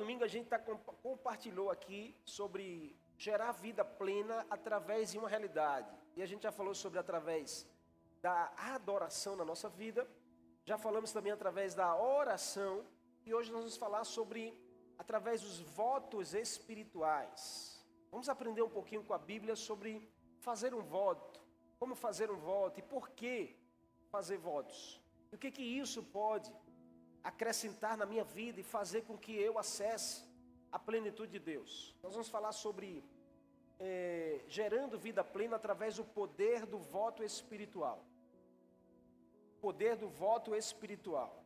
domingo a gente compartilhou aqui sobre gerar vida plena através de uma realidade. E a gente já falou sobre através da adoração na nossa vida. Já falamos também através da oração. E hoje nós vamos falar sobre através dos votos espirituais. Vamos aprender um pouquinho com a Bíblia sobre fazer um voto. Como fazer um voto e por que fazer votos. E o que isso pode acrescentar na minha vida e fazer com que eu acesse a plenitude de Deus. Nós vamos falar sobre gerando vida plena através do poder do voto espiritual. Poder do voto espiritual.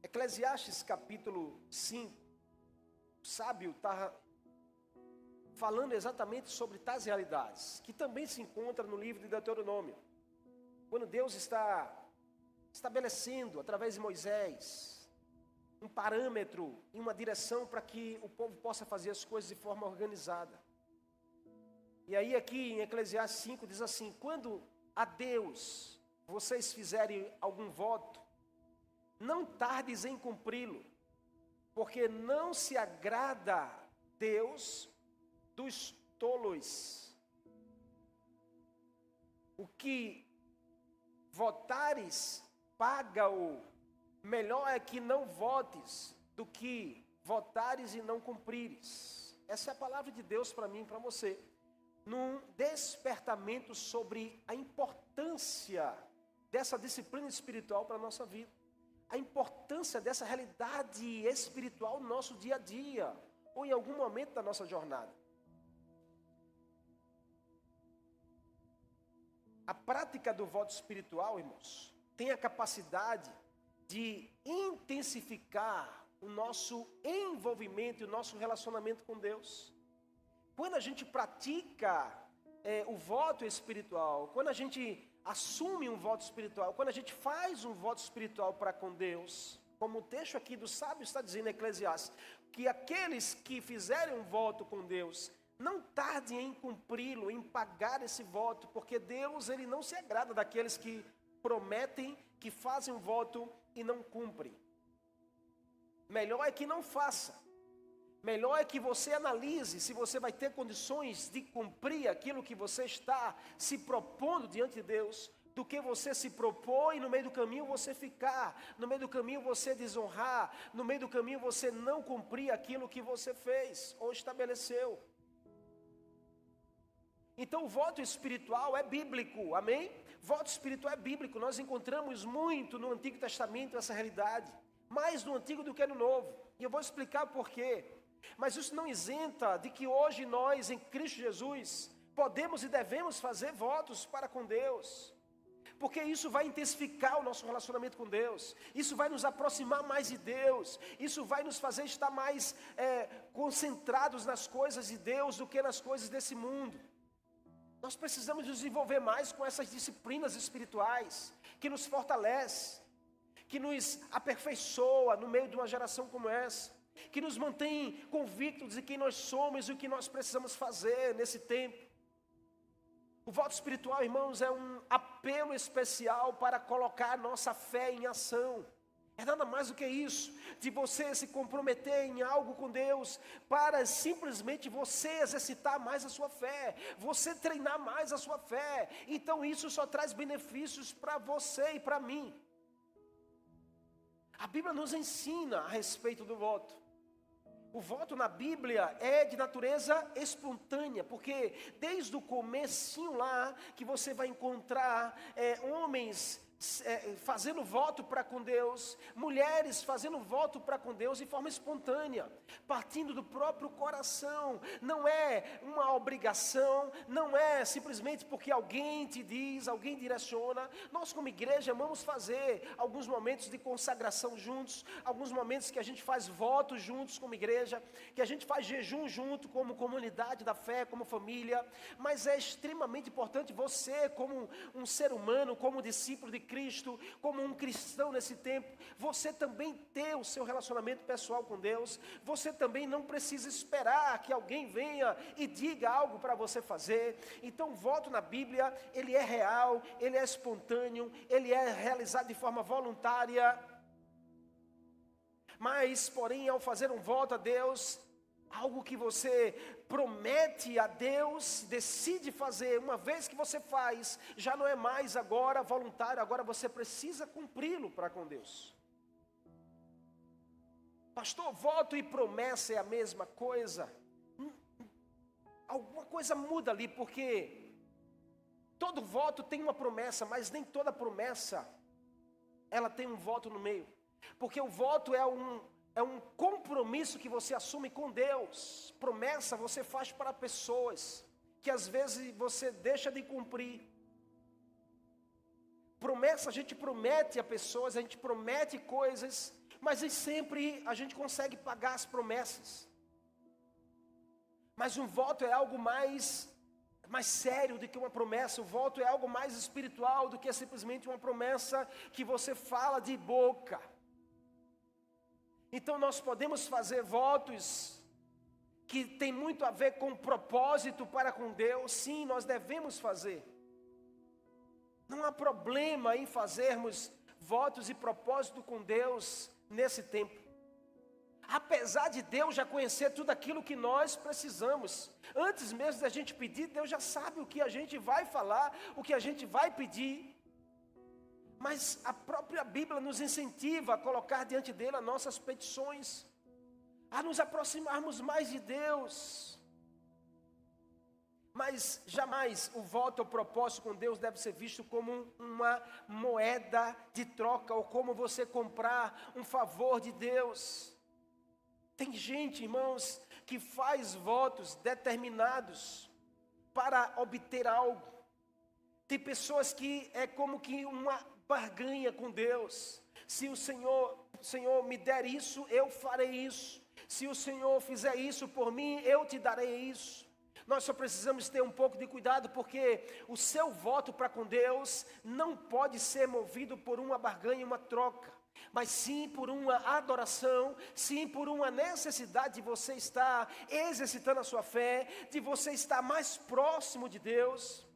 Eclesiastes capítulo 5, o sábio está falando exatamente sobre tais realidades, que também se encontra no livro de Deuteronômio. Quando Deus está estabelecendo, através de Moisés, um parâmetro e uma direção para que o povo possa fazer as coisas de forma organizada. E aí aqui em Eclesiastes 5 diz assim: quando a Deus vocês fizerem algum voto, não tardes em cumpri-lo, porque não se agrada Deus dos tolos. O que votares, paga-o. Melhor é que não votes do que votares e não cumprires. Essa é a palavra de Deus para mim e para você. Num despertamento sobre a importância dessa disciplina espiritual para a nossa vida. A importância dessa realidade espiritual no nosso dia a dia. Ou em algum momento da nossa jornada. A prática do voto espiritual, irmãos, tem a capacidade de intensificar o nosso envolvimento e o nosso relacionamento com Deus. Quando a gente pratica o voto espiritual, quando a gente assume um voto espiritual, quando a gente faz um voto espiritual para com Deus, como o texto aqui do sábio está dizendo em Eclesiastes, que aqueles que fizerem um voto com Deus, não tardem em cumpri-lo, em pagar esse voto, porque Deus ele não se agrada daqueles que prometem, que fazem um voto e não cumprem. Melhor é que não faça. Melhor é que você analise se você vai ter condições de cumprir aquilo que você está se propondo diante de Deus, do que você se propor e no meio do caminho você ficar, no meio do caminho você desonrar, no meio do caminho você não cumprir aquilo que você fez ou estabeleceu. Então o voto espiritual é bíblico, amém? Voto espiritual é bíblico, nós encontramos muito no Antigo Testamento essa realidade, mais no Antigo do que no Novo, e eu vou explicar por quê. Mas isso não isenta de que hoje nós, em Cristo Jesus, podemos e devemos fazer votos para com Deus, porque isso vai intensificar o nosso relacionamento com Deus, isso vai nos aproximar mais de Deus, isso vai nos fazer estar mais concentrados nas coisas de Deus do que nas coisas desse mundo. Nós precisamos desenvolver mais com essas disciplinas espirituais, que nos fortalece, que nos aperfeiçoa no meio de uma geração como essa, que nos mantém convictos de quem nós somos e o que nós precisamos fazer nesse tempo. O voto espiritual, irmãos, é um apelo especial para colocar nossa fé em ação. É nada mais do que isso, de você se comprometer em algo com Deus, para simplesmente você exercitar mais a sua fé, você treinar mais a sua fé. Então isso só traz benefícios para você e para mim. A Bíblia nos ensina a respeito do voto. O voto na Bíblia é de natureza espontânea, porque desde o comecinho lá, que você vai encontrar homens fazendo voto para com Deus, mulheres fazendo voto para com Deus de forma espontânea, partindo do próprio coração. Não é uma obrigação, não é simplesmente porque alguém te diz, alguém direciona. Nós como igreja vamos fazer alguns momentos de consagração juntos, alguns momentos que a gente faz votos juntos como igreja, que a gente faz jejum junto como comunidade da fé, como família. Mas é extremamente importante você, como um ser humano, como discípulo de Cristo, como um cristão nesse tempo, você também ter o seu relacionamento pessoal com Deus. Você também não precisa esperar que alguém venha e diga algo para você fazer. Então o voto na Bíblia, ele é real, ele é espontâneo, ele é realizado de forma voluntária. Mas, porém, ao fazer um voto a Deus, algo que você promete a Deus, decide fazer, uma vez que você faz, já não é mais agora voluntário, agora você precisa cumpri-lo para com Deus. Pastor, voto e promessa é a mesma coisa? Alguma coisa muda ali, porque todo voto tem uma promessa, mas nem toda promessa, ela tem um voto no meio. Porque o voto é um compromisso que você assume com Deus. Promessa você faz para pessoas, que às vezes você deixa de cumprir. Promessa a gente promete a pessoas, a gente promete coisas, mas nem sempre a gente consegue pagar as promessas. Mas um voto é algo mais sério do que uma promessa. O voto é algo mais espiritual do que simplesmente uma promessa que você fala de boca. Então nós podemos fazer votos que tem muito a ver com propósito para com Deus. Sim, nós devemos fazer. Não há problema em fazermos votos e propósito com Deus nesse tempo. Apesar de Deus já conhecer tudo aquilo que nós precisamos, antes mesmo da gente pedir, Deus já sabe o que a gente vai falar, o que a gente vai pedir. Mas a própria Bíblia nos incentiva a colocar diante dele as nossas petições, a nos aproximarmos mais de Deus. Mas jamais o voto ou propósito com Deus deve ser visto como uma moeda de troca, ou como você comprar um favor de Deus. Tem gente, irmãos, que faz votos determinados para obter algo. Tem pessoas que é como que uma barganha com Deus. Se o Senhor me der isso, eu farei isso. Se o Senhor fizer isso por mim, eu te darei isso. Nós só precisamos ter um pouco de cuidado, porque o seu voto para com Deus não pode ser movido por uma barganha e uma troca, mas sim por uma adoração, sim por uma necessidade de você estar exercitando a sua fé, de você estar mais próximo de Deus.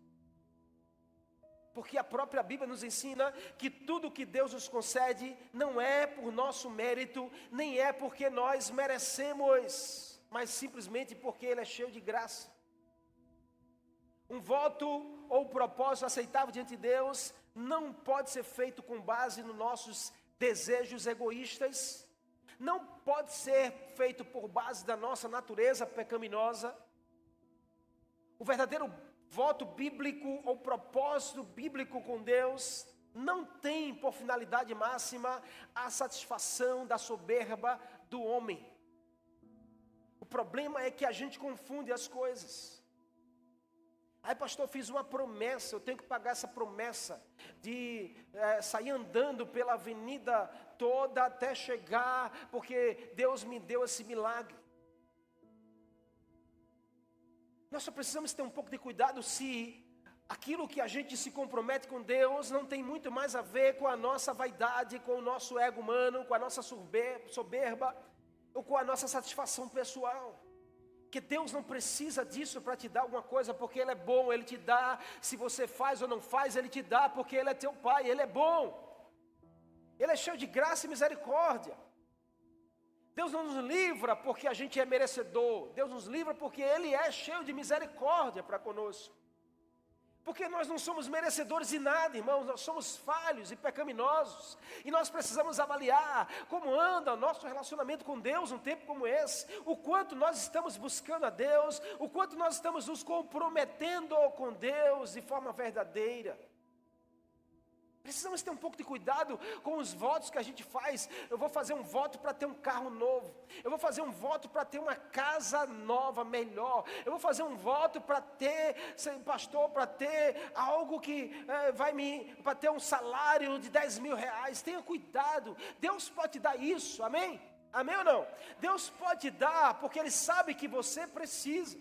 Porque a própria Bíblia nos ensina que tudo que Deus nos concede não é por nosso mérito, nem é porque nós merecemos, mas simplesmente porque Ele é cheio de graça. Um voto ou propósito aceitável diante de Deus não pode ser feito com base nos nossos desejos egoístas, não pode ser feito por base da nossa natureza pecaminosa. O verdadeiro voto bíblico ou propósito bíblico com Deus não tem por finalidade máxima a satisfação da soberba do homem. O problema é que a gente confunde as coisas. Aí, pastor, fiz uma promessa, eu tenho que pagar essa promessa de sair andando pela avenida toda até chegar, porque Deus me deu esse milagre. Nós só precisamos ter um pouco de cuidado se aquilo que a gente se compromete com Deus não tem muito mais a ver com a nossa vaidade, com o nosso ego humano, com a nossa soberba, ou com a nossa satisfação pessoal. Que Deus não precisa disso para te dar alguma coisa, porque Ele é bom, Ele te dá. Se você faz ou não faz, Ele te dá, porque Ele é teu Pai, Ele é bom. Ele é cheio de graça e misericórdia. Deus não nos livra porque a gente é merecedor. Deus nos livra porque Ele é cheio de misericórdia para conosco. Porque nós não somos merecedores de nada, irmãos, nós somos falhos e pecaminosos. E nós precisamos avaliar como anda o nosso relacionamento com Deus num tempo como esse. O quanto nós estamos buscando a Deus, o quanto nós estamos nos comprometendo com Deus de forma verdadeira. Precisamos ter um pouco de cuidado com os votos que a gente faz. Eu vou fazer um voto para ter um carro novo. Eu vou fazer um voto para ter uma casa nova, melhor. Eu vou fazer um voto para ter, pastor, para ter algo que para ter um salário de 10 mil reais. Tenha cuidado. Deus pode te dar isso, amém? Amém ou não? Deus pode te dar porque Ele sabe que você precisa.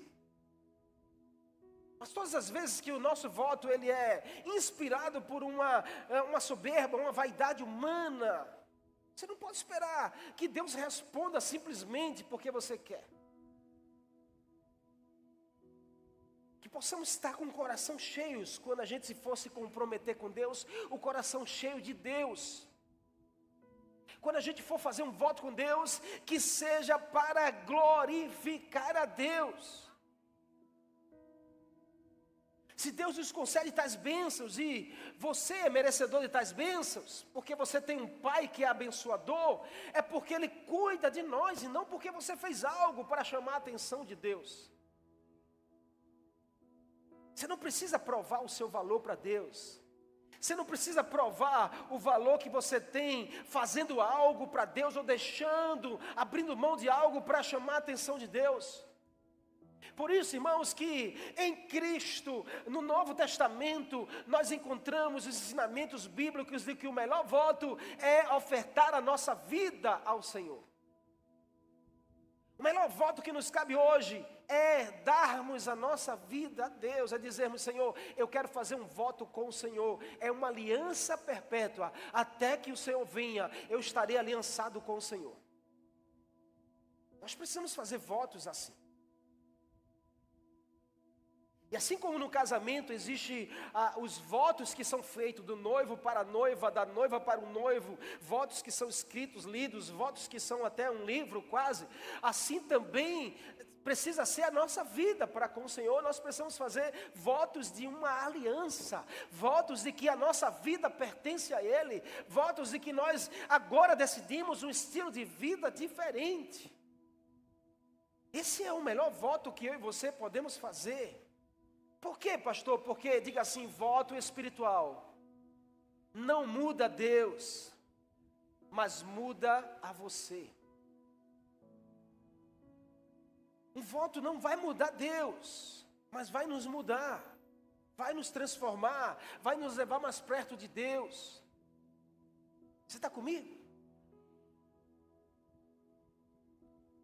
Mas todas as vezes que o nosso voto ele é inspirado por uma soberba, uma vaidade humana, você não pode esperar que Deus responda simplesmente porque você quer. Que possamos estar com o coração cheios quando a gente se fosse comprometer com Deus, o coração cheio de Deus. Quando a gente for fazer um voto com Deus, que seja para glorificar a Deus. Se Deus nos concede tais bênçãos e você é merecedor de tais bênçãos, porque você tem um pai que é abençoador, é porque Ele cuida de nós e não porque você fez algo para chamar a atenção de Deus. Você não precisa provar o seu valor para Deus. Você não precisa provar o valor que você tem fazendo algo para Deus ou abrindo mão de algo para chamar a atenção de Deus. Por isso, irmãos, que em Cristo, no Novo Testamento, nós encontramos os ensinamentos bíblicos de que o melhor voto é ofertar a nossa vida ao Senhor. O melhor voto que nos cabe hoje é darmos a nossa vida a Deus, é dizermos: Senhor, eu quero fazer um voto com o Senhor, é uma aliança perpétua, até que o Senhor venha, eu estarei aliançado com o Senhor. Nós precisamos fazer votos assim. E assim como no casamento existem os votos que são feitos do noivo para a noiva, da noiva para o noivo, votos que são escritos, lidos, votos que são até um livro quase, assim também precisa ser a nossa vida para com o Senhor. Nós precisamos fazer votos de uma aliança, votos de que a nossa vida pertence a Ele, votos de que nós agora decidimos um estilo de vida diferente. Esse é o melhor voto que eu e você podemos fazer. Por quê, pastor? Porque, diga assim, voto espiritual não muda Deus, mas muda a você. Um voto não vai mudar Deus, mas vai nos mudar, vai nos transformar, vai nos levar mais perto de Deus. Você está comigo?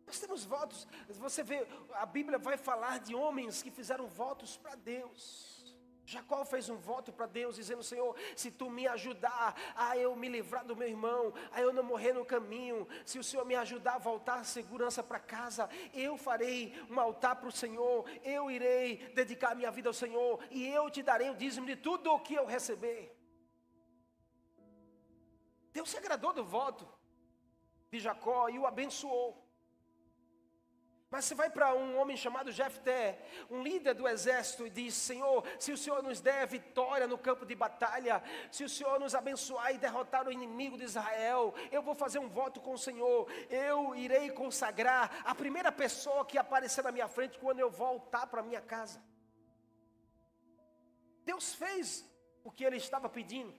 Nós temos votos, você vê, a Bíblia vai falar de homens que fizeram votos para Deus. Jacó fez um voto para Deus, dizendo: Senhor, se tu me ajudar a eu me livrar do meu irmão, a eu não morrer no caminho, se o Senhor me ajudar a voltar segurança para casa, eu farei um altar para o Senhor, eu irei dedicar a minha vida ao Senhor, e eu te darei o dízimo de tudo o que eu receber. Deus se agradou do voto de Jacó e o abençoou. Mas você vai para um homem chamado Jefté, um líder do exército, e diz: Senhor, se o Senhor nos der vitória no campo de batalha, se o Senhor nos abençoar e derrotar o inimigo de Israel, eu vou fazer um voto com o Senhor, eu irei consagrar a primeira pessoa que aparecer na minha frente quando eu voltar para minha casa. Deus fez o que ele estava pedindo.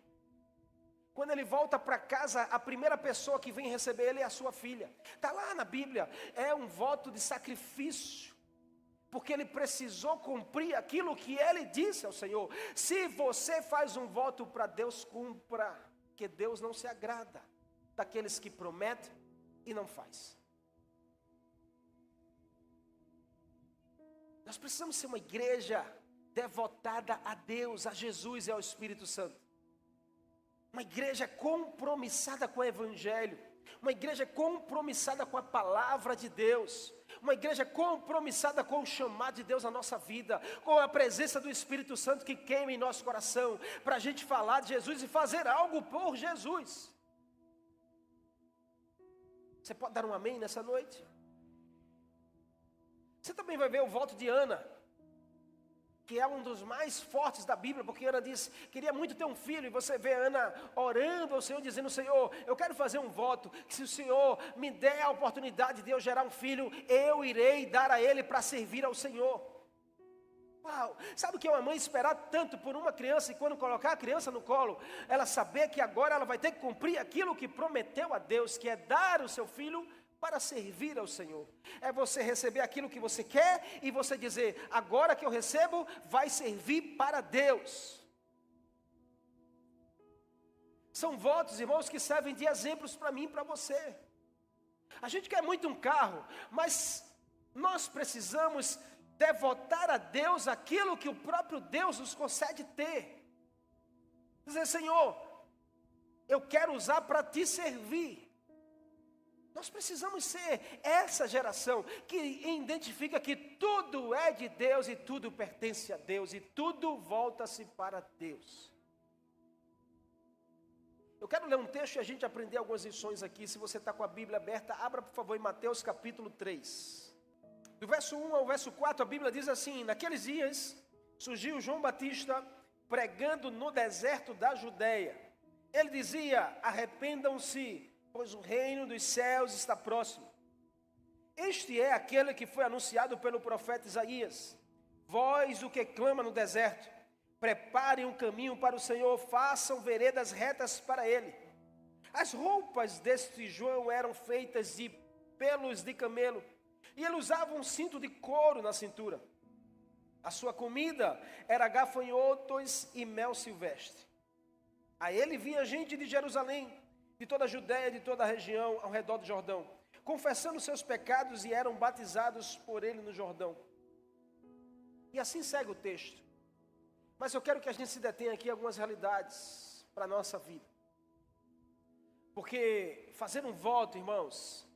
Quando ele volta para casa, a primeira pessoa que vem receber ele é a sua filha. Está lá na Bíblia, é um voto de sacrifício, porque ele precisou cumprir aquilo que ele disse ao Senhor. Se você faz um voto para Deus, cumpra, que Deus não se agrada daqueles que prometem e não faz. Nós precisamos ser uma igreja devotada a Deus, a Jesus e ao Espírito Santo. Uma igreja compromissada com o Evangelho, uma igreja compromissada com a palavra de Deus, uma igreja compromissada com o chamado de Deus na nossa vida, com a presença do Espírito Santo que queima em nosso coração, para a gente falar de Jesus e fazer algo por Jesus. Você pode dar um amém nessa noite? Você também vai ver o voto de Ana, que é um dos mais fortes da Bíblia, porque Ana diz: queria muito ter um filho, e você vê Ana orando ao Senhor, dizendo: Senhor, eu quero fazer um voto, que se o Senhor me der a oportunidade de eu gerar um filho, eu irei dar a ele para servir ao Senhor. Uau, sabe o que é uma mãe esperar tanto por uma criança, e quando colocar a criança no colo, ela saber que agora ela vai ter que cumprir aquilo que prometeu a Deus, que é dar o seu filho para servir ao Senhor. É você receber aquilo que você quer e você dizer: agora que eu recebo, vai servir para Deus. São votos, irmãos, que servem de exemplos para mim e para você. A gente quer muito um carro, mas nós precisamos devotar a Deus aquilo que o próprio Deus nos concede ter. Dizer: Senhor, eu quero usar para te servir. Nós precisamos ser essa geração que identifica que tudo é de Deus e tudo pertence a Deus e tudo volta-se para Deus. Eu quero ler um texto e a gente aprender algumas lições aqui. Se você está com a Bíblia aberta, abra por favor em Mateus capítulo 3. Do verso 1 ao verso 4, a Bíblia diz assim: naqueles dias surgiu João Batista pregando no deserto da Judeia. Ele dizia: arrependam-se, pois o reino dos céus está próximo. Este é aquele que foi anunciado pelo profeta Isaías. Vós, o que clama no deserto, preparem um caminho para o Senhor, façam veredas retas para ele. As roupas deste João eram feitas de pelos de camelo, e ele usava um cinto de couro na cintura. A sua comida era gafanhotos e mel silvestre. A ele vinha gente de Jerusalém, de toda a Judéia, de toda a região ao redor do Jordão, confessando seus pecados, e eram batizados por ele no Jordão. E assim segue o texto. Mas eu quero que a gente se detenha aqui em algumas realidades para a nossa vida. Porque fazer um voto, irmãos,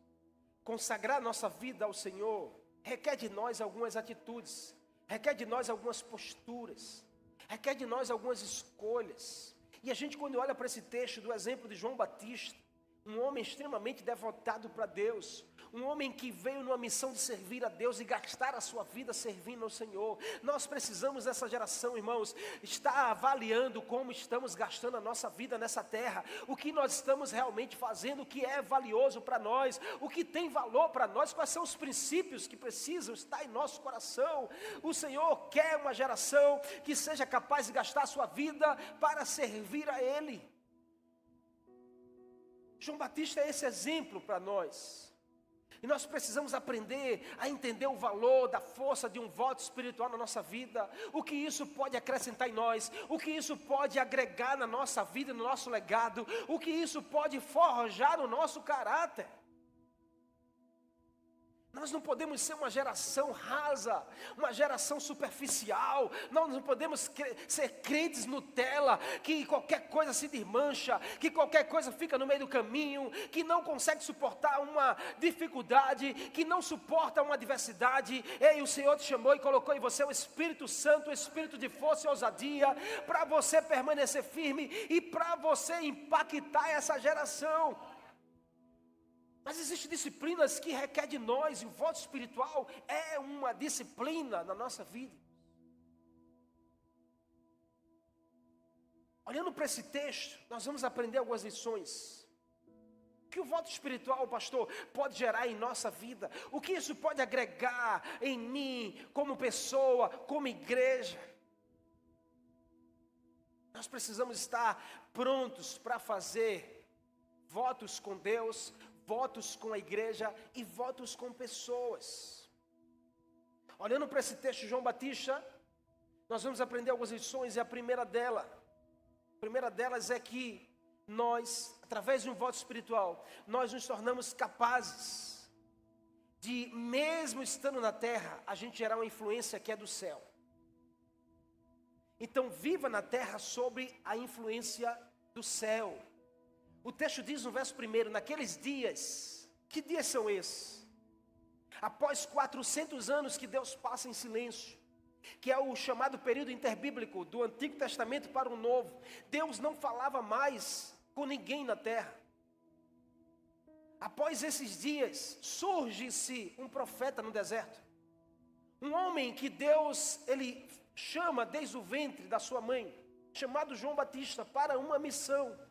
consagrar nossa vida ao Senhor, requer de nós algumas atitudes, requer de nós algumas posturas, requer de nós algumas escolhas. E a gente, quando olha para esse texto do exemplo de João Batista, um homem extremamente devotado para Deus, um homem que veio numa missão de servir a Deus e gastar a sua vida servindo ao Senhor. Nós precisamos dessa geração, irmãos, estar avaliando como estamos gastando a nossa vida nessa terra, o que nós estamos realmente fazendo, o que é valioso para nós, o que tem valor para nós, quais são os princípios que precisam estar em nosso coração. O Senhor quer uma geração que seja capaz de gastar a sua vida para servir a Ele. João Batista é esse exemplo para nós. E nós precisamos aprender a entender o valor da força de um voto espiritual na nossa vida. O que isso pode acrescentar em nós. O que isso pode agregar na nossa vida, no nosso legado. O que isso pode forjar o nosso caráter. Nós não podemos ser uma geração rasa, uma geração superficial. Nós não podemos ser crentes Nutella, que qualquer coisa se desmancha, que qualquer coisa fica no meio do caminho, que não consegue suportar uma dificuldade, que não suporta uma adversidade. Ei, o Senhor te chamou e colocou em você o Espírito Santo, o Espírito de força e ousadia, para você permanecer firme e para você impactar essa geração. Mas existem disciplinas que requerem de nós, e o voto espiritual é uma disciplina na nossa vida. Olhando para esse texto, nós vamos aprender algumas lições. O que o voto espiritual, pastor, pode gerar em nossa vida? O que isso pode agregar em mim, como pessoa, como igreja? Nós precisamos estar prontos para fazer votos com Deus, votos com a igreja e votos com pessoas. Olhando para esse texto de João Batista, nós vamos aprender algumas lições, e a primeira delas é que nós, através de um voto espiritual, nós nos tornamos capazes de, mesmo estando na terra, a gente gerar uma influência que é do céu. Então viva na terra sobre a influência do céu. O texto diz no verso 1, naqueles dias, que dias são esses? Após 400 anos que Deus passa em silêncio, que é o chamado período interbíblico, do Antigo Testamento para o Novo, Deus não falava mais com ninguém na terra. Após esses dias, surge-se um profeta no deserto, um homem que Deus, ele chama desde o ventre da sua mãe, chamado João Batista, para uma missão.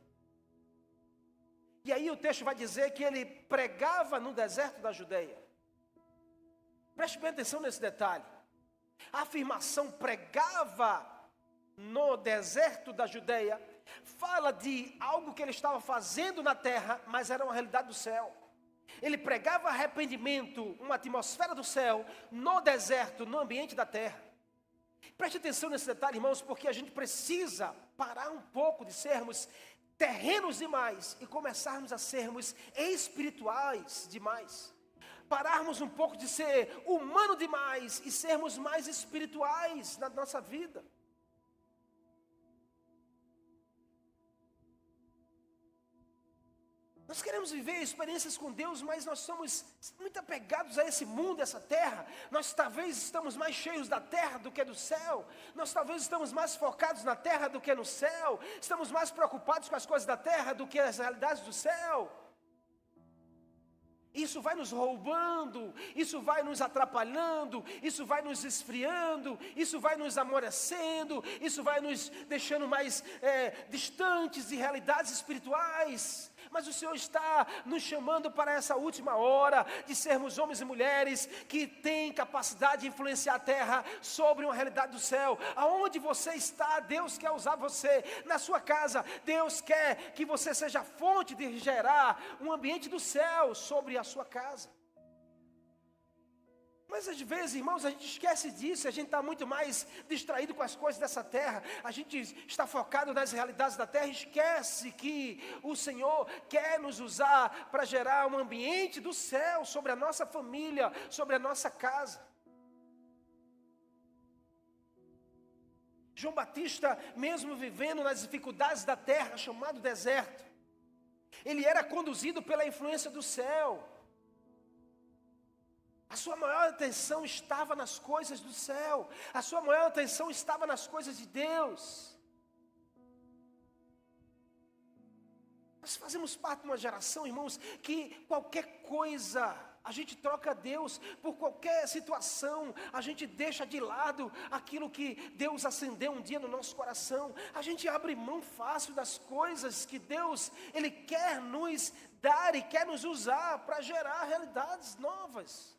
E aí o texto vai dizer que ele pregava no deserto da Judeia. Preste bem atenção nesse detalhe. A afirmação pregava no deserto da Judeia fala de algo que ele estava fazendo na terra, mas era uma realidade do céu. Ele pregava arrependimento, uma atmosfera do céu, no deserto, no ambiente da terra. Preste atenção nesse detalhe, irmãos, porque a gente precisa parar um pouco de sermos terrenos demais e começarmos a sermos espirituais demais. Pararmos um pouco de ser humano demais e sermos mais espirituais na nossa vida. Nós queremos viver experiências com Deus, mas nós somos muito apegados a esse mundo, essa terra. Nós talvez estamos mais cheios da terra do que do céu. Nós talvez estamos mais focados na terra do que no céu. Estamos mais preocupados com as coisas da terra do que as realidades do céu. Isso vai nos roubando, isso vai nos atrapalhando, isso vai nos esfriando, isso vai nos amolecendo, isso vai nos deixando mais distantes de realidades espirituais. Mas o Senhor está nos chamando para essa última hora de sermos homens e mulheres que têm capacidade de influenciar a terra sobre uma realidade do céu. Aonde você está, Deus quer usar você. Na sua casa, Deus quer que você seja a fonte de gerar um ambiente do céu sobre a sua casa. Mas às vezes, irmãos, a gente esquece disso, a gente está muito mais distraído com as coisas dessa terra, a gente está focado nas realidades da terra, esquece que o Senhor quer nos usar para gerar um ambiente do céu sobre a nossa família, sobre a nossa casa. João Batista, mesmo vivendo nas dificuldades da terra, chamado deserto, ele era conduzido pela influência do céu. A sua maior atenção estava nas coisas do céu. A sua maior atenção estava nas coisas de Deus. Nós fazemos parte de uma geração, irmãos, que qualquer coisa, a gente troca Deus por qualquer situação. A gente deixa de lado aquilo que Deus acendeu um dia no nosso coração. A gente abre mão fácil das coisas que Deus, Ele quer nos dar e quer nos usar para gerar realidades novas.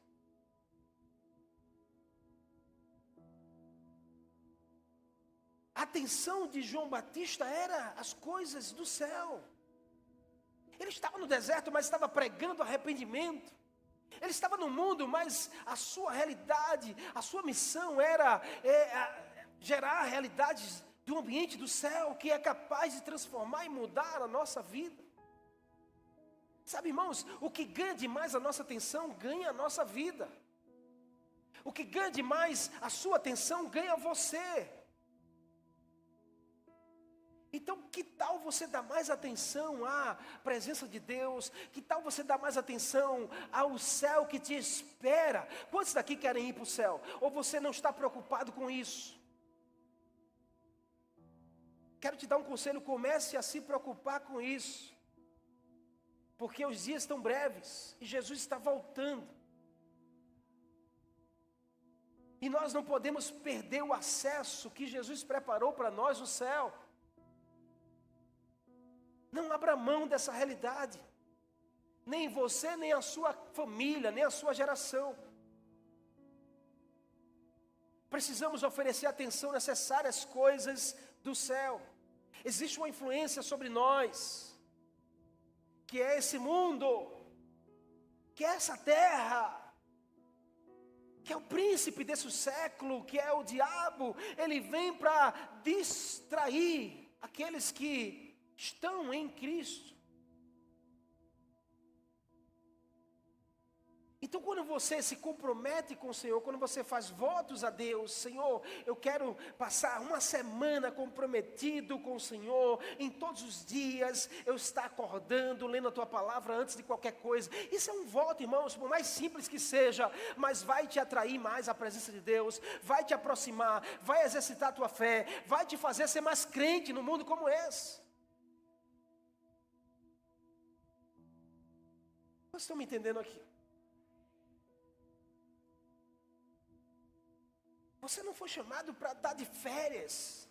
A atenção de João Batista era as coisas do céu. Ele estava no deserto, mas estava pregando arrependimento. Ele estava no mundo, mas a sua realidade, a sua missão era gerar realidades do ambiente do céu, que é capaz de transformar e mudar a nossa vida. Sabe, irmãos, o que ganha demais a nossa atenção, ganha a nossa vida. O que ganha demais a sua atenção, ganha você. Então, que tal você dar mais atenção à presença de Deus? Que tal você dar mais atenção ao céu que te espera? Quantos daqui querem ir para o céu? Ou você não está preocupado com isso? Quero te dar um conselho, comece a se preocupar com isso. Porque os dias estão breves e Jesus está voltando. E nós não podemos perder o acesso que Jesus preparou para nós no céu. Não abra mão dessa realidade, nem você, nem a sua família, nem a sua geração. Precisamos oferecer a atenção necessária às coisas do céu. Existe uma influência sobre nós, que é esse mundo, que é essa terra, que é o príncipe desse século, que é o diabo. Ele vem para distrair aqueles que estão em Cristo. Então, quando você se compromete com o Senhor, quando você faz votos a Deus, Senhor, eu quero passar uma semana comprometido com o Senhor, em todos os dias, eu estar acordando, lendo a Tua Palavra antes de qualquer coisa. Isso é um voto, irmãos, por mais simples que seja, mas vai te atrair mais à presença de Deus, vai te aproximar, vai exercitar a tua fé, vai te fazer ser mais crente no mundo como esse. Vocês estão me entendendo aqui? Você não foi chamado para dar de férias.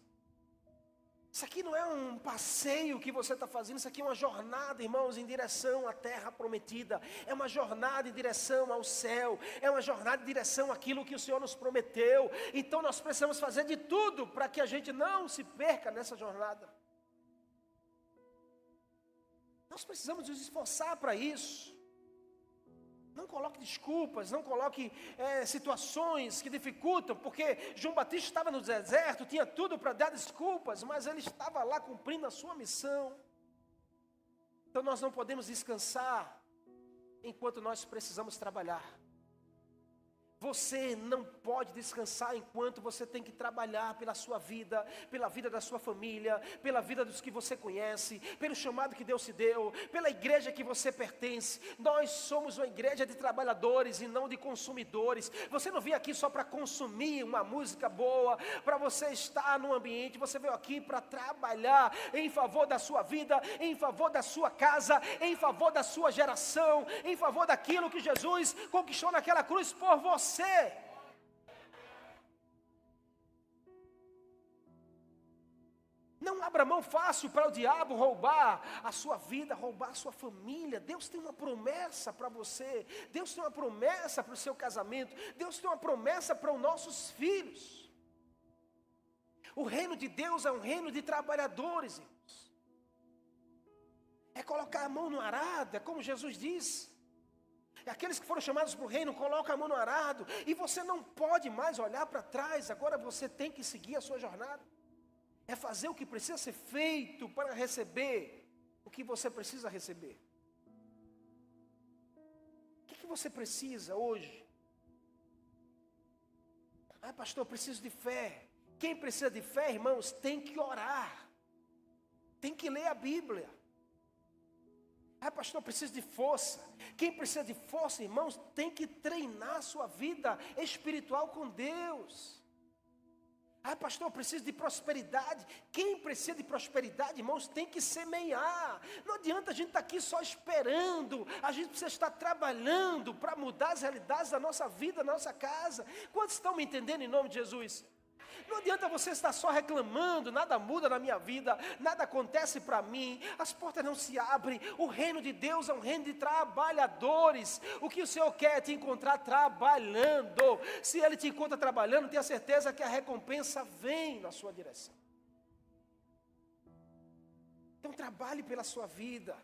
Isso aqui não é um passeio que você está fazendo, isso aqui é uma jornada, irmãos, em direção à terra prometida. É uma jornada em direção ao céu. É uma jornada em direção àquilo que o Senhor nos prometeu. Então nós precisamos fazer de tudo para que a gente não se perca nessa jornada. Nós precisamos nos esforçar para isso. Não coloque desculpas, não coloque situações que dificultam, porque João Batista estava no deserto, tinha tudo para dar desculpas, mas ele estava lá cumprindo a sua missão. Então nós não podemos descansar enquanto nós precisamos trabalhar. Você não pode descansar enquanto você tem que trabalhar pela sua vida, pela vida da sua família, pela vida dos que você conhece, pelo chamado que Deus te deu, pela igreja que você pertence. Nós somos uma igreja de trabalhadores e não de consumidores. Você não veio aqui só para consumir uma música boa, para você estar no ambiente. Você veio aqui para trabalhar em favor da sua vida, em favor da sua casa, em favor da sua geração, em favor daquilo que Jesus conquistou naquela cruz por você. Não abra mão fácil para o diabo roubar a sua vida, roubar a sua família. Deus tem uma promessa para você. Deus tem uma promessa para o seu casamento. Deus tem uma promessa para os nossos filhos. O reino de Deus é um reino de trabalhadores, irmãos. É colocar a mão no arado, é como Jesus disse. Aqueles que foram chamados para o reino, colocam a mão no arado. E você não pode mais olhar para trás. Agora você tem que seguir a sua jornada. É fazer o que precisa ser feito para receber o que você precisa receber. O que você precisa hoje? Ah, pastor, eu preciso de fé. Quem precisa de fé, irmãos, tem que orar. Tem que ler a Bíblia. Ah, pastor, eu preciso de força. Quem precisa de força, irmãos, tem que treinar a sua vida espiritual com Deus. Ah, pastor, eu preciso de prosperidade. Quem precisa de prosperidade, irmãos, tem que semear. Não adianta a gente estar aqui só esperando. A gente precisa estar trabalhando para mudar as realidades da nossa vida, da nossa casa. Quantos estão me entendendo em nome de Jesus? Não adianta você estar só reclamando, nada muda na minha vida, nada acontece para mim, as portas não se abrem. O reino de Deus é um reino de trabalhadores. O que o Senhor quer é te encontrar trabalhando. Se Ele te encontra trabalhando, tenha certeza que a recompensa vem na sua direção. Então trabalhe pela sua vida,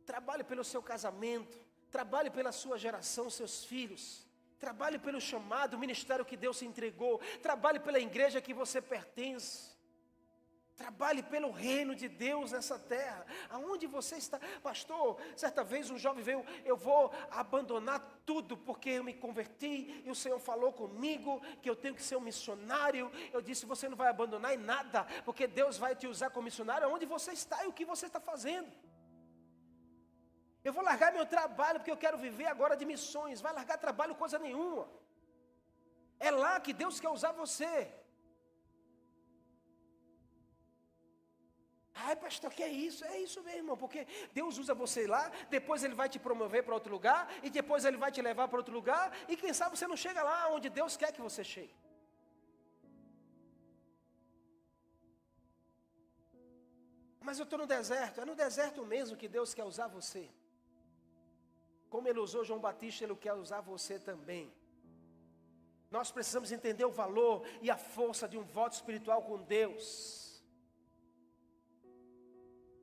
trabalhe pelo seu casamento, trabalhe pela sua geração, seus filhos. Trabalhe pelo chamado, o ministério que Deus te entregou. Trabalhe pela igreja que você pertence. Trabalhe pelo reino de Deus nessa terra. Aonde você está? Pastor, certa vez um jovem veio, eu vou abandonar tudo porque eu me converti e o Senhor falou comigo que eu tenho que ser um missionário. Eu disse, você não vai abandonar em nada, porque Deus vai te usar como missionário aonde você está e o que você está fazendo. Eu vou largar meu trabalho porque eu quero viver agora de missões. Vai largar trabalho coisa nenhuma. É lá que Deus quer usar você. Ai, pastor, que é isso? É isso mesmo, irmão, porque Deus usa você lá, depois Ele vai te promover para outro lugar, e depois Ele vai te levar para outro lugar, e quem sabe você não chega lá onde Deus quer que você chegue. Mas eu estou no deserto, é no deserto mesmo que Deus quer usar você. Como Ele usou João Batista, Ele quer usar você também. Nós precisamos entender o valor e a força de um voto espiritual com Deus.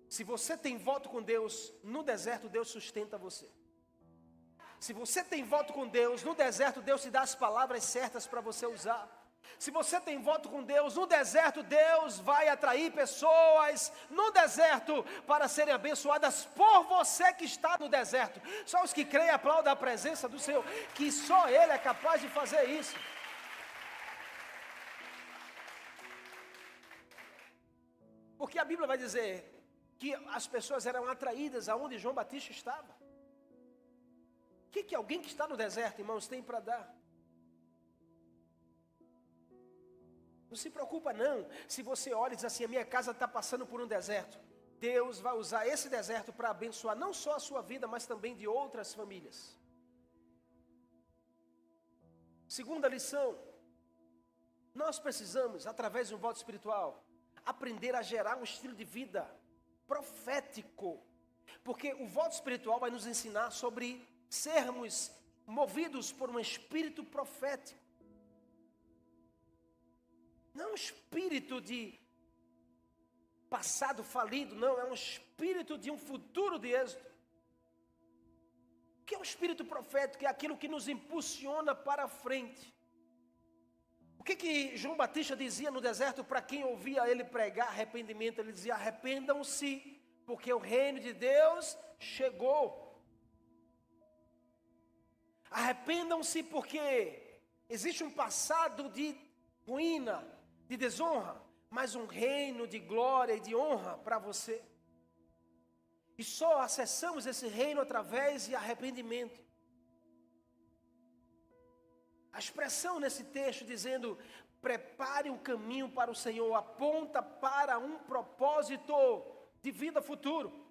Se você tem voto com Deus, no deserto Deus sustenta você. Se você tem voto com Deus, no deserto Deus te dá as palavras certas para você usar. Se você tem voto com Deus, no deserto Deus vai atrair pessoas no deserto para serem abençoadas por você que está no deserto. Só os que creem aplaudam a presença do Senhor, que só Ele é capaz de fazer isso. Porque a Bíblia vai dizer que as pessoas eram atraídas aonde João Batista estava. O que alguém que está no deserto, irmãos, tem para dar? Não se preocupa não, se você olha e diz assim, a minha casa está passando por um deserto. Deus vai usar esse deserto para abençoar não só a sua vida, mas também de outras famílias. Segunda lição, nós precisamos, através de um voto espiritual, aprender a gerar um estilo de vida profético. Porque o voto espiritual vai nos ensinar sobre sermos movidos por um espírito profético. Não é um espírito de passado falido, não, é um espírito de um futuro de êxito. O que é o espírito profético? É aquilo que nos impulsiona para a frente. O que João Batista dizia no deserto para quem ouvia ele pregar arrependimento? Ele dizia, arrependam-se, porque o reino de Deus chegou. Arrependam-se porque Existe um passado de ruína, de desonra, mas um reino de glória e de honra para você. E só acessamos esse reino através de arrependimento. A expressão nesse texto dizendo, prepare um caminho para o Senhor, aponta para um propósito de vida futuro.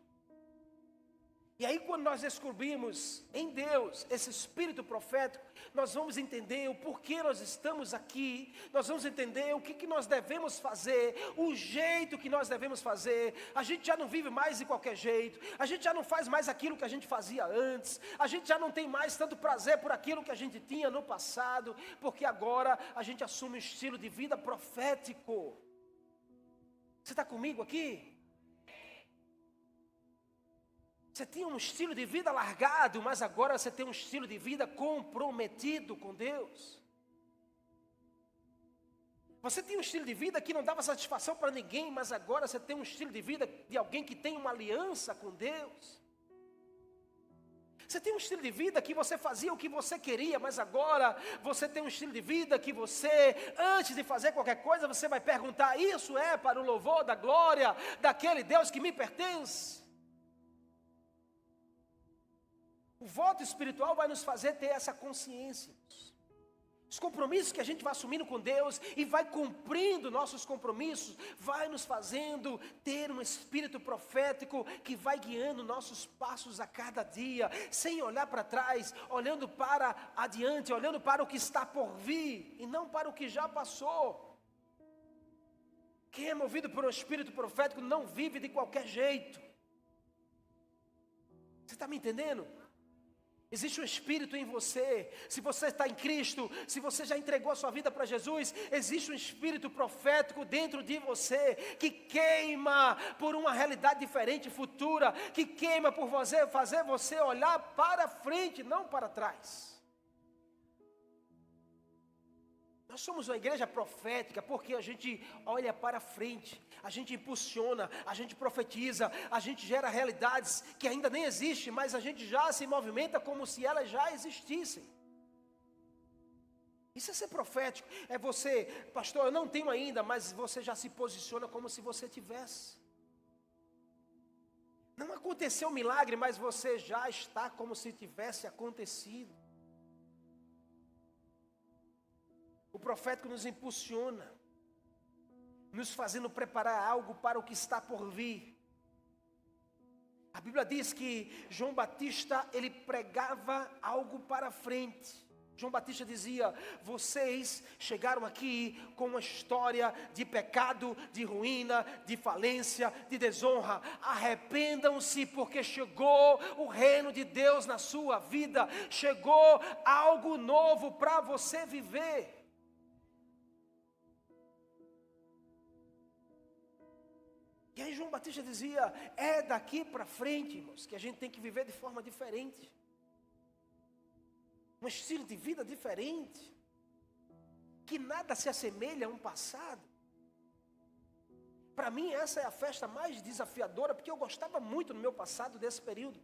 E aí quando nós descobrimos em Deus esse espírito profético, nós vamos entender o porquê nós estamos aqui, nós vamos entender o que nós devemos fazer, o jeito que nós devemos fazer. A gente já não vive mais de qualquer jeito, a gente já não faz mais aquilo que a gente fazia antes, a gente já não tem mais tanto prazer por aquilo que a gente tinha no passado, porque agora a gente assume um estilo de vida profético. Você está comigo aqui? Você tinha um estilo de vida largado, mas agora você tem um estilo de vida comprometido com Deus. Você tinha um estilo de vida que não dava satisfação para ninguém, mas agora você tem um estilo de vida de alguém que tem uma aliança com Deus. Você tem um estilo de vida que você fazia o que você queria, mas agora você tem um estilo de vida que você, antes de fazer qualquer coisa, você vai perguntar, isso é para o louvor da glória daquele Deus que me pertence? O voto espiritual vai nos fazer ter essa consciência. Os compromissos que a gente vai assumindo com Deus e vai cumprindo nossos compromissos, vai nos fazendo ter um espírito profético que vai guiando nossos passos a cada dia, sem olhar para trás, olhando para adiante, olhando para o que está por vir e não para o que já passou. Quem é movido por um espírito profético não vive de qualquer jeito. Você está me entendendo? Existe um espírito em você. Se você está em Cristo, se você já entregou a sua vida para Jesus, existe um espírito profético dentro de você, que queima por uma realidade diferente, futura, que queima por fazer você olhar para frente, não para trás. Nós somos uma igreja profética porque a gente olha para frente, a gente impulsiona, a gente profetiza, a gente gera realidades que ainda nem existem, mas a gente já se movimenta como se elas já existissem. Isso é ser profético, é você, pastor, eu não tenho ainda, mas você já se posiciona como se você tivesse. Não aconteceu um milagre, mas você já está como se tivesse acontecido. O profético nos impulsiona, nos fazendo preparar algo para o que está por vir. A Bíblia diz que João Batista, ele pregava algo para frente. João Batista dizia, vocês chegaram aqui com uma história de pecado, de ruína, de falência, de desonra. Arrependam-se porque chegou o reino de Deus na sua vida. Chegou algo novo para você viver. E aí João Batista dizia, é daqui para frente, irmãos, que a gente tem que viver de forma diferente. Um estilo de vida diferente. Que nada se assemelha a um passado. Para mim essa é a festa mais desafiadora, porque eu gostava muito no meu passado desse período.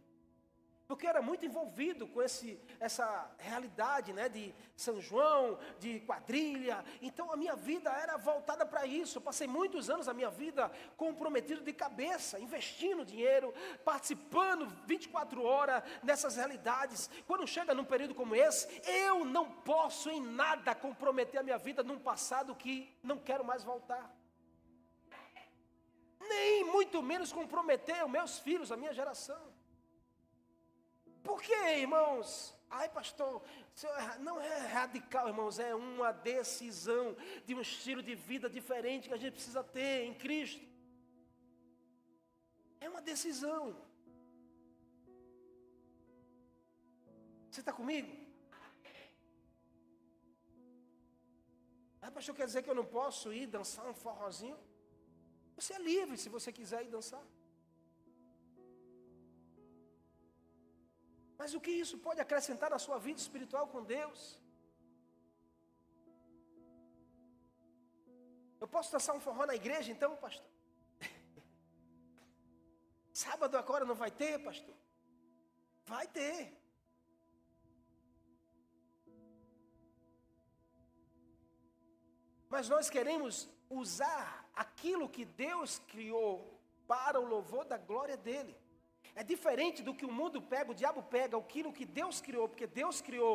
Porque eu era muito envolvido com essa realidade, né, de São João, de quadrilha. Então a minha vida era voltada para isso. Eu passei muitos anos da minha vida comprometido de cabeça, investindo dinheiro, participando 24 horas nessas realidades. Quando chega num período como esse, eu não posso em nada comprometer a minha vida num passado que não quero mais voltar. Nem muito menos comprometer os meus filhos, a minha geração. Por quê, irmãos? Ai, pastor, não é radical, irmãos, é uma decisão de um estilo de vida diferente que a gente precisa ter em Cristo. É uma decisão. Você está comigo? Ah, pastor, quer dizer que eu não posso ir dançar um forrozinho? Você é livre se você quiser ir dançar. Mas o que isso pode acrescentar na sua vida espiritual com Deus? Eu posso dançar um forró na igreja então, pastor? Sábado agora não vai ter, pastor? Vai ter. Mas nós queremos usar aquilo que Deus criou para o louvor da glória dele. É diferente do que o mundo pega, o diabo pega aquilo que Deus criou, porque Deus criou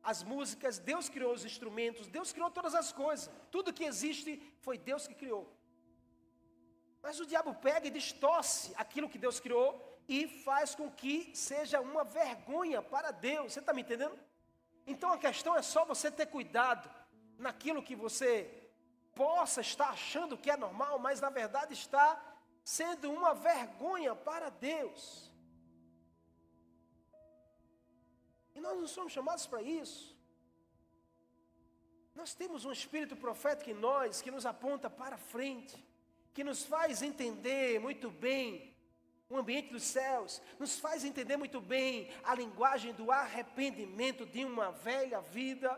as músicas, Deus criou os instrumentos, Deus criou todas as coisas. Tudo que existe foi Deus que criou. Mas o diabo pega e distorce aquilo que Deus criou e faz com que seja uma vergonha para Deus. Você está me entendendo? Então a questão é só você ter cuidado naquilo que você possa estar achando que é normal, mas na verdade está sendo uma vergonha para Deus. E nós não somos chamados para isso. Nós temos um espírito profético em nós que nos aponta para frente, que nos faz entender muito bem o ambiente dos céus, nos faz entender muito bem a linguagem do arrependimento de uma velha vida,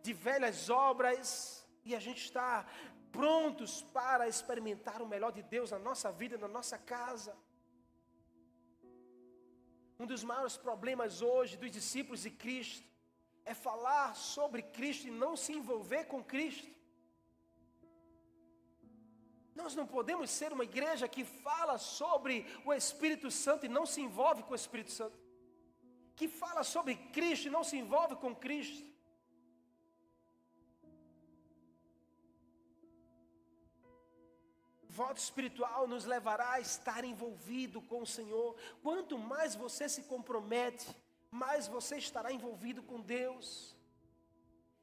de velhas obras, e a gente está prontos para experimentar o melhor de Deus na nossa vida, na nossa casa. Um dos maiores problemas hoje dos discípulos de Cristo é falar sobre Cristo e não se envolver com Cristo. Nós não podemos ser uma igreja que fala sobre o Espírito Santo e não se envolve com o Espírito Santo, que fala sobre Cristo e não se envolve com Cristo. O voto espiritual nos levará a estar envolvido com o Senhor. Quanto mais você se compromete, mais você estará envolvido com Deus.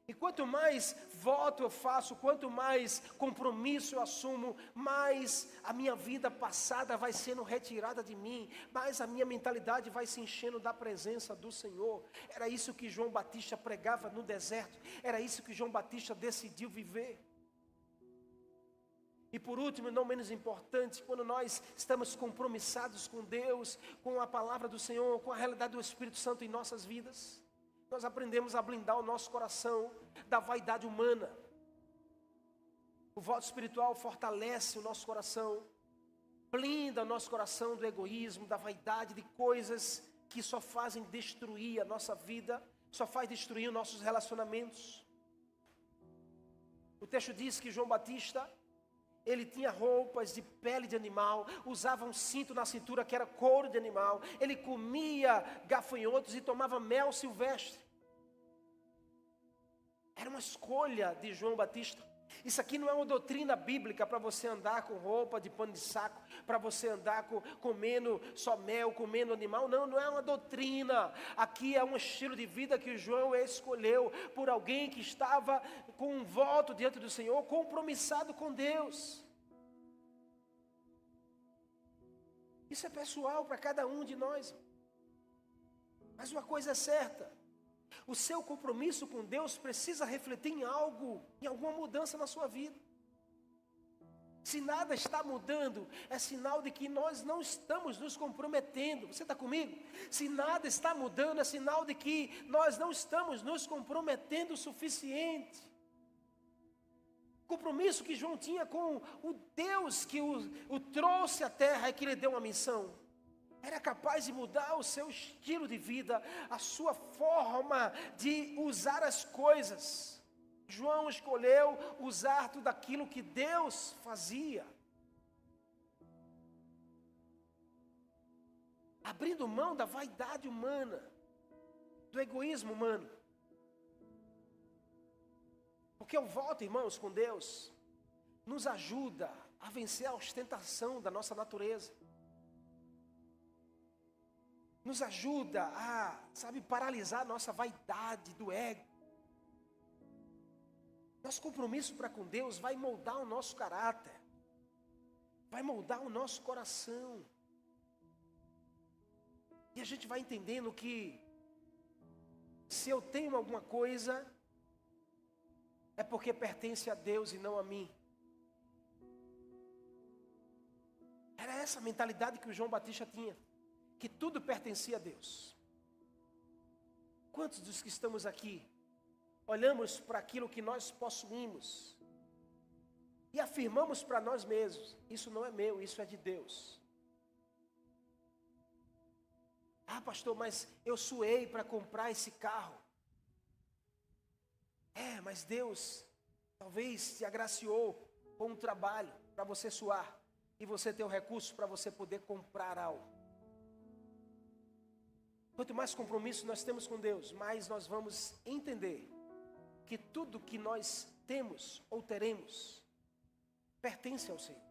E quanto mais voto eu faço, quanto mais compromisso eu assumo, mais a minha vida passada vai sendo retirada de mim, mais a minha mentalidade vai se enchendo da presença do Senhor. Era isso que João Batista pregava no deserto, era isso que João Batista decidiu viver. E por último, não menos importante, quando nós estamos compromissados com Deus, com a palavra do Senhor, com a realidade do Espírito Santo em nossas vidas, nós aprendemos a blindar o nosso coração da vaidade humana. O voto espiritual fortalece o nosso coração, blinda o nosso coração do egoísmo, da vaidade, de coisas que só fazem destruir a nossa vida, só faz destruir os nossos relacionamentos. O texto diz que João Batista, ele tinha roupas de pele de animal, usava um cinto na cintura que era couro de animal, ele comia gafanhotos e tomava mel silvestre. Era uma escolha de João Batista. Isso aqui não é uma doutrina bíblica para você andar com roupa de pano de saco, para você andar comendo só mel, comendo animal. Não, não é uma doutrina. Aqui é um estilo de vida que João escolheu por alguém que estava com um voto diante do Senhor, compromissado com Deus. Isso é pessoal para cada um de nós. Mas uma coisa é certa: o seu compromisso com Deus precisa refletir em algo, em alguma mudança na sua vida. Se nada está mudando, é sinal de que nós não estamos nos comprometendo. Você está comigo? Se nada está mudando, é sinal de que nós não estamos nos comprometendo o suficiente. O compromisso que João tinha com o Deus que o trouxe à terra e que lhe deu uma missão, era capaz de mudar o seu estilo de vida, a sua forma de usar as coisas. João escolheu usar tudo aquilo que Deus fazia, abrindo mão da vaidade humana, do egoísmo humano. Porque o voto, irmãos, com Deus, nos ajuda a vencer a ostentação da nossa natureza. Nos ajuda a, paralisar a nossa vaidade do ego. Nosso compromisso para com Deus vai moldar o nosso caráter, vai moldar o nosso coração. E a gente vai entendendo que, se eu tenho alguma coisa, é porque pertence a Deus e não a mim. Era essa a mentalidade que o João Batista tinha, que tudo pertencia a Deus. Quantos dos que estamos aqui olhamos para aquilo que nós possuímos e afirmamos para nós mesmos: isso não é meu, isso é de Deus. Ah, pastor, mas eu suei para comprar esse carro. Mas Deus Talvez te agraciou com um trabalho para você suar e você ter o recurso para você poder comprar algo. Quanto mais compromisso nós temos com Deus, mais nós vamos entender que tudo que nós temos ou teremos pertence ao Senhor.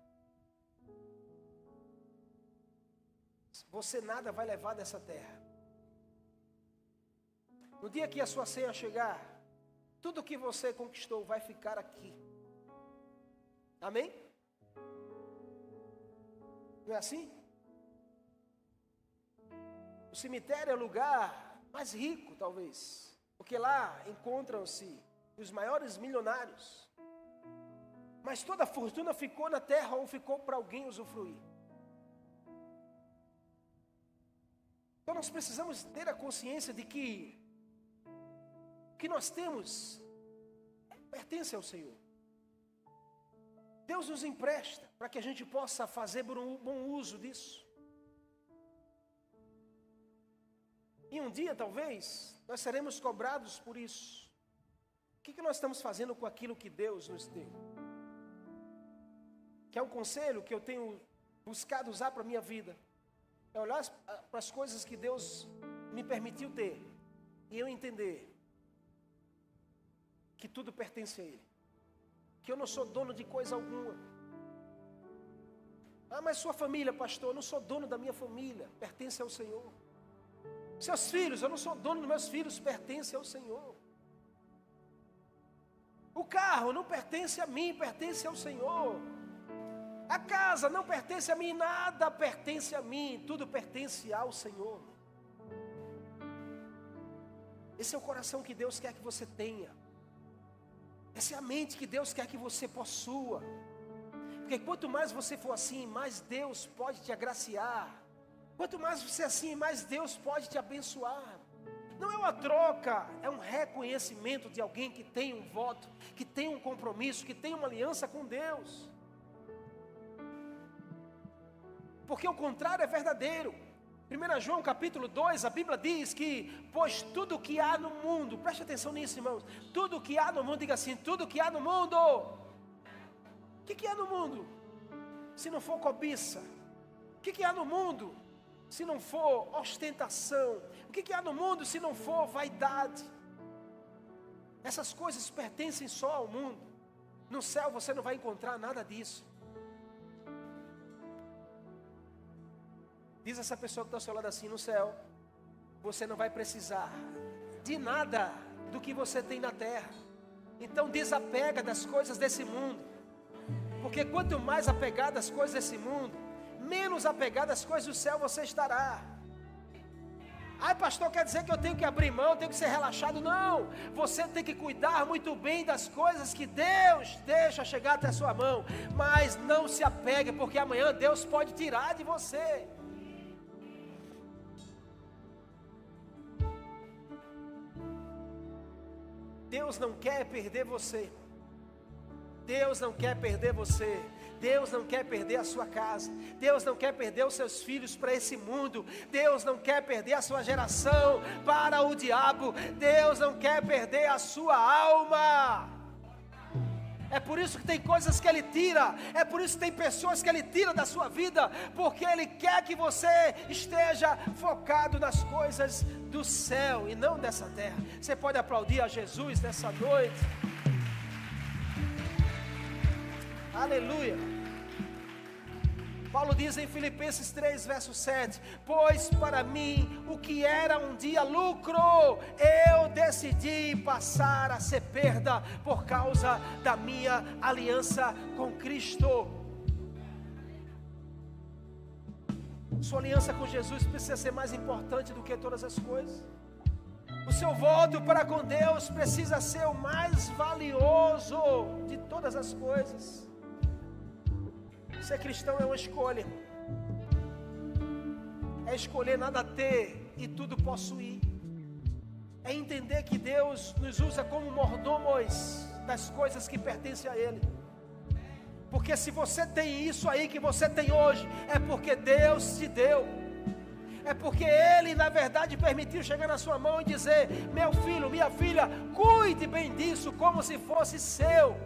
Você nada vai levar dessa terra. No dia que a sua ceia chegar, tudo que você conquistou vai ficar aqui. Amém? Não é assim? O cemitério é o lugar mais rico, talvez, porque lá encontram-se os maiores milionários. Mas toda a fortuna ficou na terra ou ficou para alguém usufruir. Então nós precisamos ter a consciência de que o que nós temos pertence ao Senhor. Deus nos empresta para que a gente possa fazer um bom uso disso. E um dia, talvez, nós seremos cobrados por isso. O que nós estamos fazendo com aquilo que Deus nos deu? Que é um conselho que eu tenho buscado usar para a minha vida. É olhar para as coisas que Deus me permitiu ter e eu entender que tudo pertence a Ele. Que eu não sou dono de coisa alguma. Ah, mas sua família, pastor, eu não sou dono da minha família, pertence ao Senhor. Seus filhos, eu não sou dono dos meus filhos, pertence ao Senhor. O carro não pertence a mim, pertence ao Senhor. A casa não pertence a mim, nada pertence a mim, tudo pertence ao Senhor. Esse é o coração que Deus quer que você tenha. Essa é a mente que Deus quer que você possua. Porque quanto mais você for assim, mais Deus pode te agraciar. Quanto mais você é assim, mais Deus pode te abençoar. Não é uma troca, é um reconhecimento de alguém que tem um voto, que tem um compromisso, que tem uma aliança com Deus. Porque o contrário é verdadeiro. 1 João capítulo 2, a Bíblia diz que, pois tudo que há no mundo, preste atenção nisso, irmãos, tudo que há no mundo, diga assim, tudo que há no mundo. O que há no mundo? Se não for cobiça. O que há no mundo? Se não for ostentação. O que há no mundo se não for vaidade? Essas coisas pertencem só ao mundo. No céu você não vai encontrar nada disso. Diz essa pessoa que está ao seu lado assim, no céu, você não vai precisar de nada do que você tem na terra. Então desapega das coisas desse mundo. Porque quanto mais apegado às coisas desse mundo, menos apegado às coisas do céu você estará. Ai, pastor, quer dizer que eu tenho que abrir mão, tenho que ser relaxado? Não, você tem que cuidar muito bem das coisas que Deus deixa chegar até a sua mão. Mas não se apegue, porque amanhã Deus pode tirar de você. Deus não quer perder você. Deus não quer perder você. Deus não quer perder a sua casa. Deus não quer perder os seus filhos para esse mundo. Deus não quer perder a sua geração para o diabo. Deus não quer perder a sua alma. É por isso que tem coisas que Ele tira. É por isso que tem pessoas que Ele tira da sua vida. Porque Ele quer que você esteja focado nas coisas do céu e não dessa terra. Você pode aplaudir a Jesus nessa noite. Aleluia. Paulo diz em Filipenses 3, verso 7: pois para mim o que era um dia lucro, eu decidi passar a ser perda por causa da minha aliança com Cristo. Sua aliança com Jesus precisa ser mais importante do que todas as coisas. O seu voto para com Deus precisa ser o mais valioso de todas as coisas. Ser cristão é uma escolha. É escolher nada ter e tudo possuir. É entender que Deus nos usa como mordomos das coisas que pertencem a Ele. Porque se você tem isso aí que você tem hoje, é porque Deus te deu. É porque Ele, na verdade, permitiu chegar na sua mão e dizer: meu filho, minha filha, cuide bem disso como se fosse seu.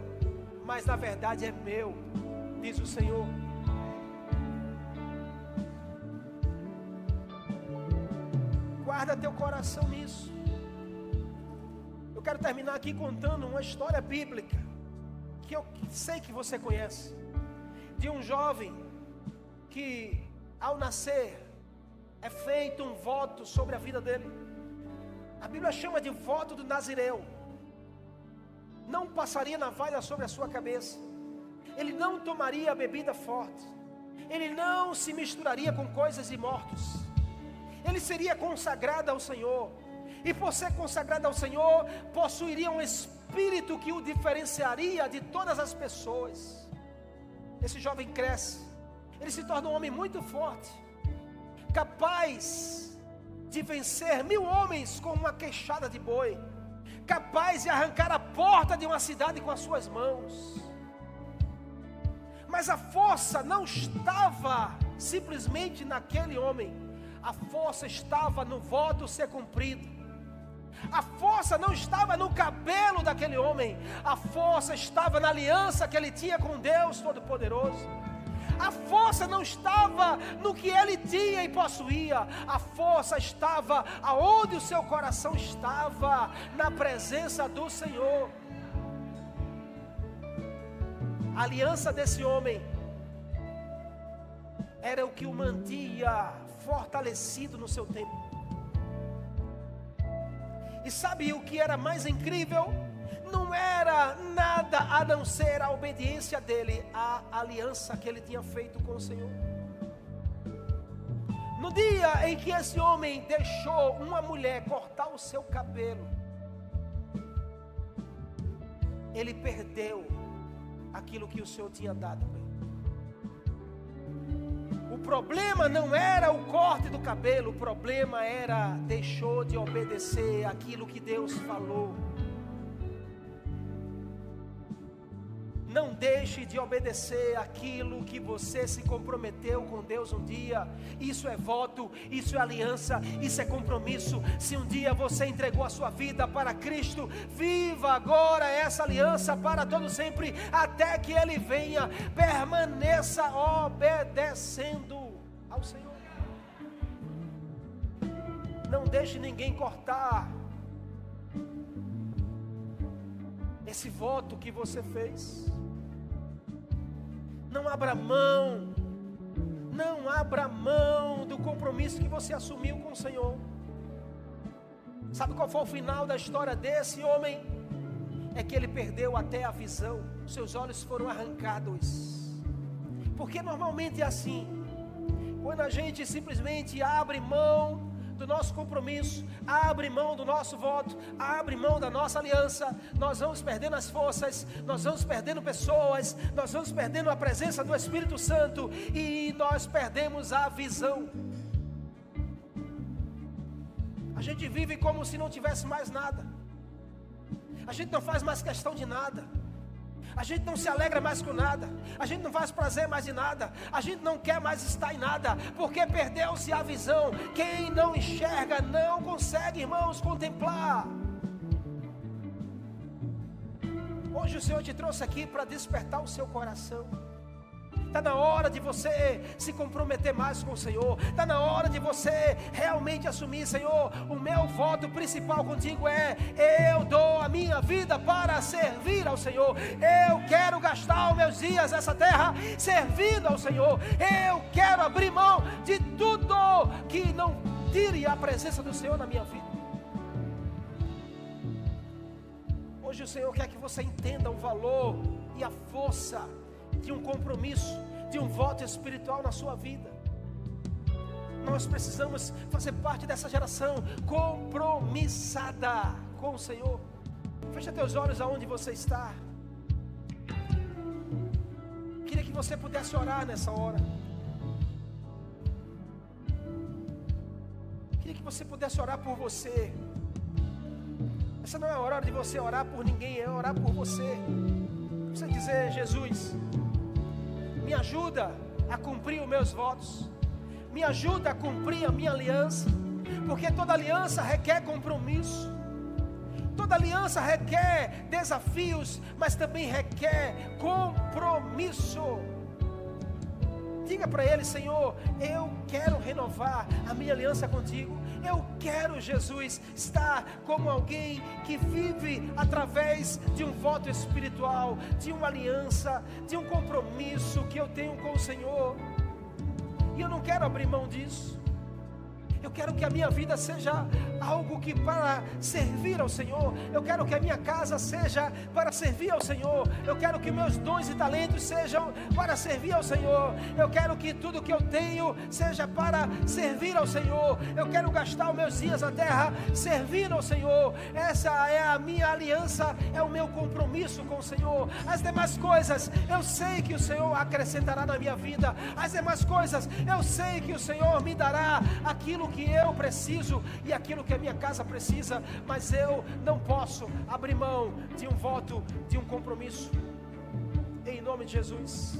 mas na verdade é meu, diz o Senhor. Guarda teu coração nisso. Eu quero terminar aqui contando uma história bíblica que eu sei que você conhece, de um jovem que ao nascer é feito um voto sobre a vida dele. A Bíblia chama de voto do Nazireu. Não passaria navalha sobre a sua cabeça, ele não tomaria bebida forte, ele não se misturaria com coisas de mortos, ele seria consagrado ao Senhor, e por ser consagrado ao Senhor, possuiria um espírito que o diferenciaria de todas as pessoas. Esse jovem cresce, ele se torna um homem muito forte, capaz de vencer 1000 homens com uma queixada de boi, capaz de arrancar a porta de uma cidade com as suas mãos. Mas a força não estava simplesmente naquele homem, a força estava no voto ser cumprido. A força não estava no cabelo daquele homem, a força estava na aliança que ele tinha com Deus Todo-Poderoso. A força não estava no que ele tinha e possuía, a força estava aonde o seu coração estava, na presença do Senhor. A aliança desse homem era o que o mantinha fortalecido no seu tempo. E sabe o que era mais incrível? Não era nada a não ser a obediência dele, a aliança que ele tinha feito com o Senhor. No dia em que esse homem deixou uma mulher cortar o seu cabelo, ele perdeu aquilo que o Senhor tinha dado para ele. O problema não era o corte do cabelo, o problema era deixou de obedecer aquilo que Deus falou. Não deixe de obedecer aquilo que você se comprometeu com Deus um dia. Isso é voto, isso é aliança, isso é compromisso. Se um dia você entregou a sua vida para Cristo, viva agora essa aliança para todo sempre, até que Ele venha. Permaneça obedecendo ao Senhor. Não deixe ninguém cortar esse voto que você fez. Não abra mão do compromisso que você assumiu com o Senhor. Sabe qual foi o final da história desse homem? É que ele perdeu até a visão, seus olhos foram arrancados. Porque normalmente é assim, quando a gente simplesmente abre mão do nosso compromisso, abre mão do nosso voto, abre mão da nossa aliança, nós vamos perdendo as forças, nós vamos perdendo pessoas, nós vamos perdendo a presença do Espírito Santo e nós perdemos a visão. A gente vive como se não tivesse mais nada, a gente não faz mais questão de nada, a gente não se alegra mais com nada, a gente não faz prazer mais em nada, a gente não quer mais estar em nada, porque perdeu-se a visão. Quem não enxerga não consegue, irmãos, contemplar. Hoje o Senhor te trouxe aqui para despertar o seu coração. Está na hora de você se comprometer mais com o Senhor. Está na hora de você realmente assumir: Senhor, o meu voto principal contigo é: eu dou a minha vida para servir ao Senhor. Eu quero gastar os meus dias nessa terra servindo ao Senhor. Eu quero abrir mão de tudo que não tire a presença do Senhor na minha vida. Hoje o Senhor quer que você entenda o valor e a força de um compromisso, de um voto espiritual na sua vida. Nós precisamos fazer parte dessa geração compromissada com o Senhor. Fecha teus olhos aonde você está. Queria que você pudesse orar nessa hora. Queria que você pudesse orar por você. Essa não é a hora de você orar por ninguém, é orar por você. Você dizer: Jesus, me ajuda a cumprir os meus votos, me ajuda a cumprir a minha aliança, porque toda aliança requer compromisso, Toda aliança requer desafios, mas também requer compromisso. Diga para ele: Senhor, eu quero renovar a minha aliança contigo. Eu quero, Jesus, estar como alguém que vive através de um voto espiritual, de uma aliança, de um compromisso que eu tenho com o Senhor. E eu não quero abrir mão disso. Eu quero que a minha vida seja algo que para servir ao Senhor. Eu quero que a minha casa seja para servir ao Senhor. Eu quero que meus dons e talentos sejam para servir ao Senhor. Eu quero que tudo que eu tenho seja para servir ao Senhor. Eu quero gastar os meus dias na terra servindo ao Senhor. Essa é a minha aliança, é o meu compromisso com o Senhor. As demais coisas, eu sei que o Senhor acrescentará na minha vida. As demais coisas, eu sei que o Senhor me dará aquilo que eu preciso e aquilo que a minha casa precisa, mas eu não posso abrir mão de um voto, de um compromisso. Em nome de Jesus.